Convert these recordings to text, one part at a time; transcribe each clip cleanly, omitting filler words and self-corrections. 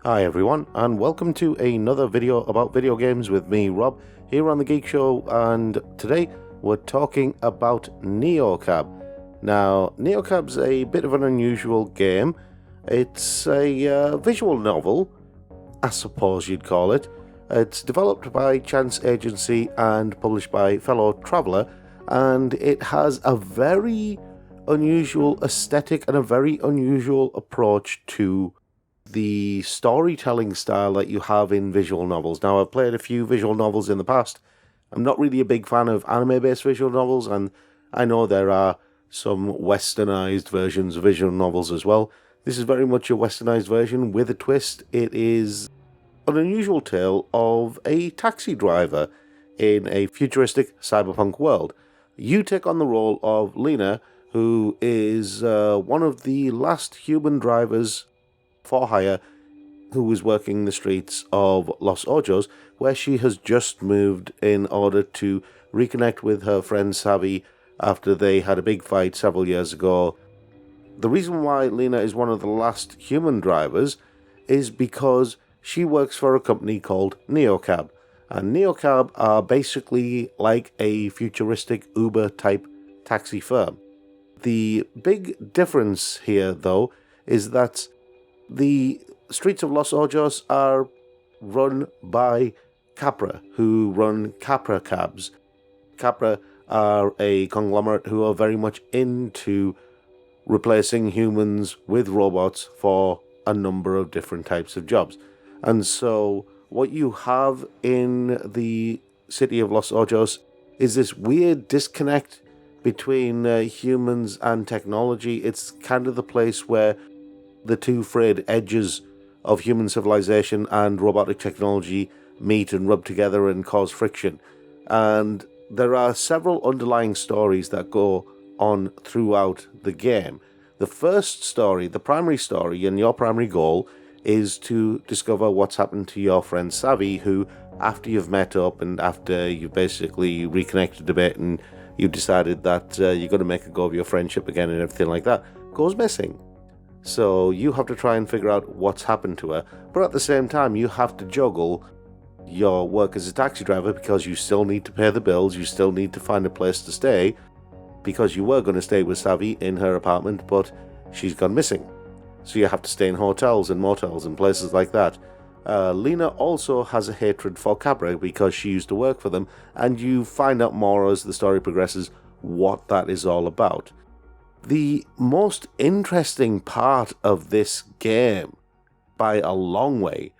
Hi everyone, and welcome to another video about video games with me, Rob, here on the Geek Show, and today we're talking about Neocab. Now, Neocab's a bit of an unusual game. It's a visual novel, I suppose you'd call it. It's developed by Chance Agency and published by Fellow Traveller, and it has a very unusual aesthetic and a very unusual approach to the storytelling style that you have in visual novels. Now, I've played a few visual novels in the past. I'm not really a big fan of anime-based visual novels, and I know there are some westernized versions of visual novels as well. This is very much a westernized version with a twist. It is an unusual tale of a taxi driver in a futuristic cyberpunk world. You take on the role of Lina, who is one of the last human drivers for hire who was working the streets of Los Ojos, where she has just moved in order to reconnect with her friend Savvy after they had a big fight several years ago. The reason why Lina is one of the last human drivers is because she works for a company called Neocab, and Neocab are basically like a futuristic Uber-type taxi firm. The big difference here, though, is that the streets of Los Ojos are run by Capra, who run Capra cabs. Capra are a conglomerate who are very much into replacing humans with robots for a number of different types of jobs. And so what you have in the city of Los Ojos is this weird disconnect between humans and technology. It's kind of the place where the two frayed edges of human civilization and robotic technology meet and rub together and cause friction. And there are several underlying stories that go on throughout the game. The first story, the primary story, and your primary goal is to discover what's happened to your friend Savvy, who, after you've met up and after you've basically reconnected a bit and you've decided that you're going to make a go of your friendship again and everything like that, goes missing. So you have to try and figure out what's happened to her, but at the same time you have to juggle your work as a taxi driver because you still need to pay the bills, you still need to find a place to stay, because you were going to stay with Savvy in her apartment, but she's gone missing. So you have to stay in hotels and motels and places like that. Lina also has a hatred for Capra because she used to work for them, and you find out more as the story progresses what that is all about. The most interesting part of this game, by a long way,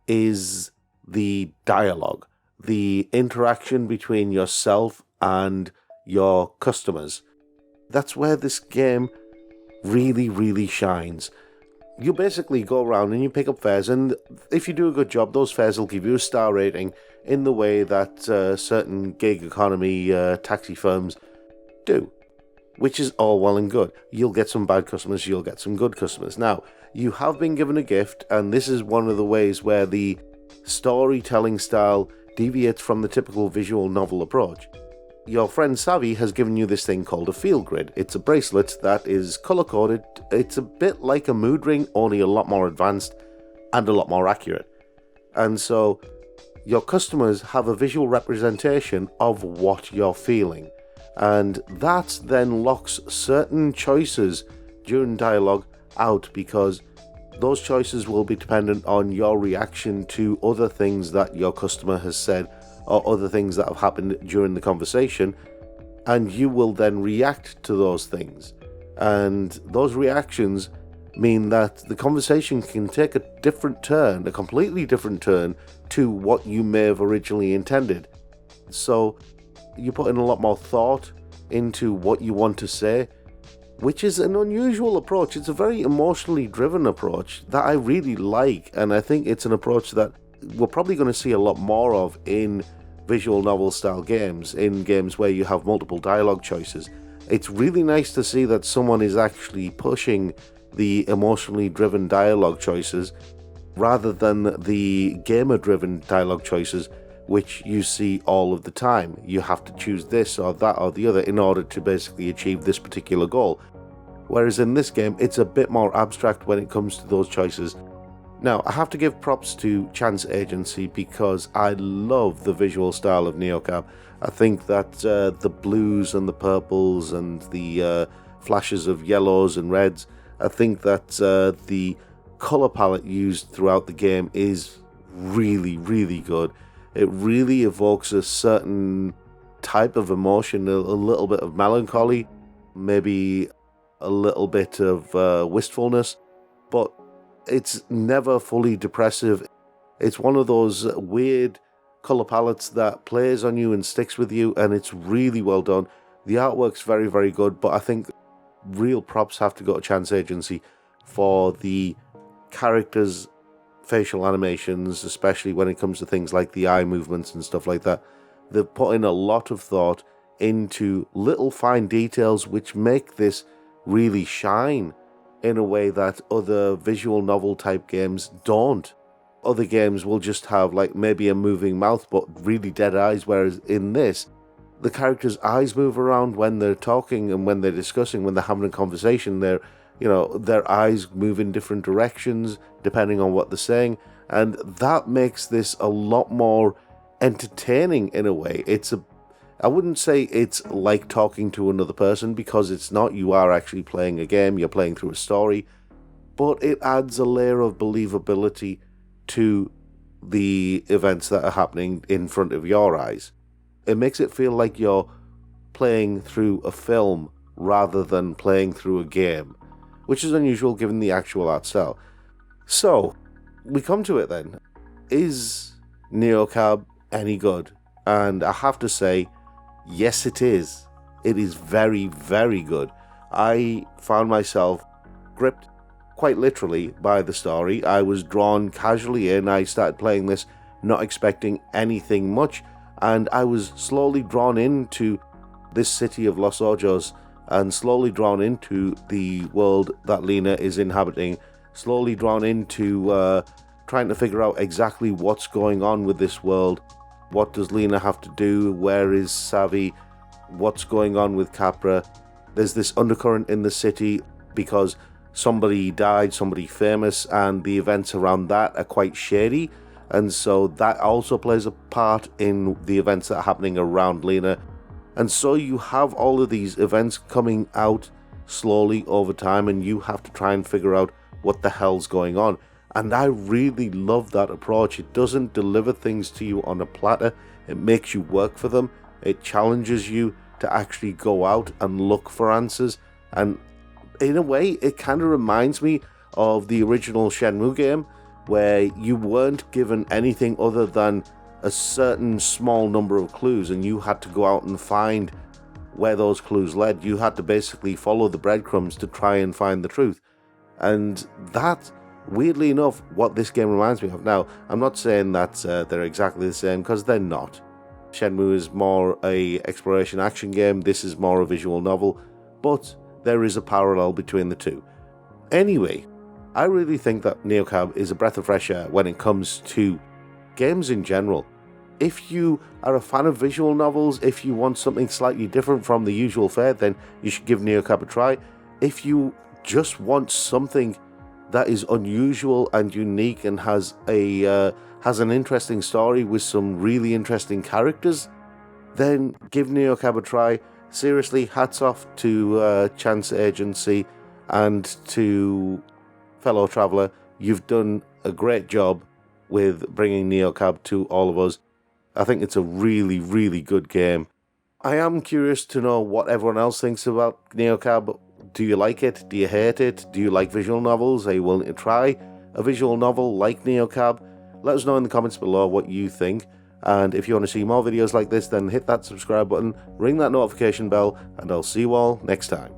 is the dialogue, the interaction between yourself and your customers. That's where this game really, really shines. You basically go around and you pick up fares, and if you do a good job, those fares will give you a star rating in the way that certain gig economy taxi firms do, which is all well and good. You'll get some bad customers, you'll get some good customers. Now, you have been given a gift, and this is one of the ways where the storytelling style deviates from the typical visual novel approach. Your friend Savvy has given you this thing called a field grid. It's a bracelet that is color-coded. It's a bit like a mood ring, only a lot more advanced and a lot more accurate. And so your customers have a visual representation of what you're feeling. And that then locks certain choices during dialogue out, because those choices will be dependent on your reaction to other things that your customer has said or other things that have happened during the conversation, and you will then react to those things. And those reactions mean that the conversation can take a different turn, a completely different turn to what you may have originally intended. So you put in a lot more thought into what you want to say, which is an unusual approach. It's a very emotionally driven approach that I really like, and I think it's an approach that we're probably going to see a lot more of in visual novel style games, in games where you have multiple dialogue choices. It's really nice to see that someone is actually pushing the emotionally driven dialogue choices rather than the gamer driven dialogue choices, which you see all of the time. You have to choose this or that or the other in order to basically achieve this particular goal. Whereas in this game, it's a bit more abstract when it comes to those choices. Now, I have to give props to Chance Agency because I love the visual style of Neocab. I think that the blues and the purples and the flashes of yellows and reds, I think that the color palette used throughout the game is really, really good. It really evokes a certain type of emotion, a little bit of melancholy, maybe a little bit of wistfulness, but it's never fully depressive. It's one of those weird color palettes that plays on you and sticks with you, and it's really well done. The artwork's very, very good, but I think real props have to go to Chance Agency for the characters' facial animations, especially when it comes to things like the eye movements and stuff like that. They've put in a lot of thought into little fine details which make this really shine in a way that other visual novel type games don't. Other games will just have like maybe a moving mouth but really dead eyes, whereas in this, the characters' eyes move around when they're talking and when they're discussing, when they're having a conversation. Their eyes move in different directions depending on what they're saying, and that makes this a lot more entertaining in a way. I wouldn't say it's like talking to another person, because it's not. You are actually playing a game, you're playing through a story, but it adds a layer of believability to the events that are happening in front of your eyes. It makes it feel like you're playing through a film rather than playing through a game, which is unusual given the actual art style. So, we come to it then. Is Neocab any good? And I have to say, yes, it is. It is very, very good. I found myself gripped quite literally by the story. I was drawn casually in. I started playing this not expecting anything much, and I was slowly drawn into this city of Los Ojos and slowly drawn into the world that Lina is inhabiting, slowly drawn into trying to figure out exactly what's going on with this world. What does Lina have to do? Where is Savvy? What's going on with Capra? There's this undercurrent in the city because somebody died, somebody famous, and the events around that are quite shady. And so that also plays a part in the events that are happening around Lina. And so you have all of these events coming out slowly over time, and you have to try and figure out what the hell's going on. And I really love that approach. It doesn't deliver things to you on a platter. It makes you work for them. It challenges you to actually go out and look for answers. And in a way, it kind of reminds me of the original Shenmue game, where you weren't given anything other than a certain small number of clues, and you had to go out and find where those clues led. You had to basically follow the breadcrumbs to try and find the truth. And that, weirdly enough, what this game reminds me of. Now, I'm not saying that they're exactly the same, because they're not. Shenmue is more a exploration action game. This is more a visual novel, but there is a parallel between the two. Anyway, I really think that Neocab is a breath of fresh air when it comes to games in general. If you are a fan of visual novels, if you want something slightly different from the usual fare, then you should give Neocab a try. If you just want something that is unusual and unique and has an interesting story with some really interesting characters, then give Neocab a try. Seriously, hats off to Chance Agency and to fellow traveller. You've done a great job with bringing Neocab to all of us. I think it's a really, really good game. I am curious to know what everyone else thinks about Neocab. Do you like it? Do you hate it? Do you like visual novels? Are you willing to try a visual novel like Neocab? Let us know in the comments below what you think. And if you want to see more videos like this, then hit that subscribe button, ring that notification bell, and I'll see you all next time.